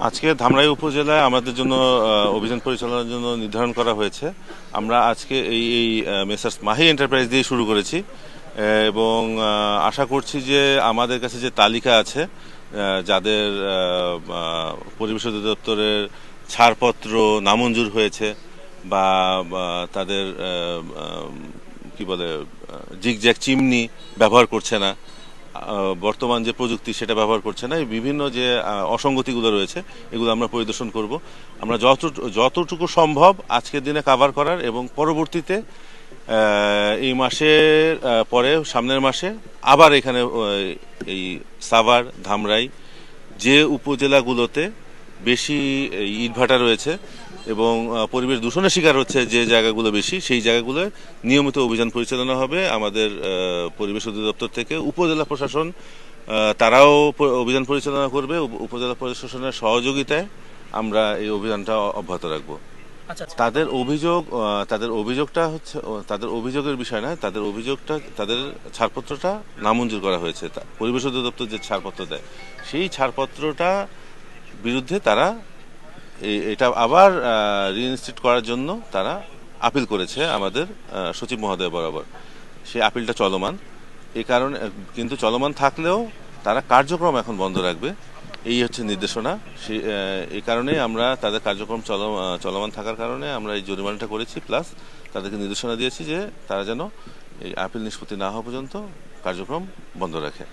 আজকে ধামরাই উপজেলায় আমাদের জন্য অভিযান পরিচালনার জন্য নির্ধারণ করা হয়েছে। আমরা আজকে এই মেসার্স মাহি এন্টারপ্রাইজ দিয়ে শুরু করেছি এবং আশা করছি যে আমাদের কাছে যে তালিকা আছে যাদের পরিবেশ অধিদপ্তরের ছাড়পত্র নামঞ্জুর হয়েছে বা তাদের কি বলে জিগজ্যাগ চিমনি ব্যবহার করছে না, বর্তমান যে প্রযুক্তি সেটা ব্যবহার করছে না, এই বিভিন্ন যে অসঙ্গতিগুলো রয়েছে এগুলো আমরা পরিদর্শন করব। আমরা যতটুকু সম্ভব আজকের দিনে কাভার করার এবং পরবর্তীতে এই মাসের পরে সামনের মাসে আবার এখানে এই সাভার ধামরাই যে উপজেলাগুলোতে বেশি ইটভাটা রয়েছে এবং পরিবেশ দূষণের শিকার হচ্ছে যে জায়গাগুলো বেশি, সেই জায়গাগুলোয় নিয়মিত অভিযান পরিচালনা হবে আমাদের পরিবেশ অধিদপ্তর থেকে। উপজেলা প্রশাসন তারাও অভিযান পরিচালনা করবে। উপজেলা প্রশাসনের সহযোগিতায় আমরা এই অভিযানটা অব্যাহত রাখবো। আচ্ছা আচ্ছা। তাদের অভিযোগটা হচ্ছে তাদের অভিযোগের বিষয় না, তাদের ছাড়পত্রটা নামঞ্জুর করা হয়েছে। পরিবেশ অধিদপ্তর যে ছাড়পত্র দেয় সেই ছাড়পত্রটা বিরুদ্ধে তারা এটা আবার রিইনস্টেট করার জন্য তারা আপিল করেছে আমাদের সচিব মহোদয় বরাবর। সেই আপিলটা চলমান, এই কারণে কিন্তু চলমান থাকলেও তারা কার্যক্রম এখন বন্ধ রাখবে, এই হচ্ছে নির্দেশনা। এই কারণে আমরা তাদের কার্যক্রম চলমান থাকার কারণে আমরা এই জরিমানাটা করেছি, প্লাস তাদেরকে নির্দেশনা দিয়েছি যে তারা যেন এই আপিল নিষ্পত্তি না হওয়া পর্যন্ত কার্যক্রম বন্ধ রাখে।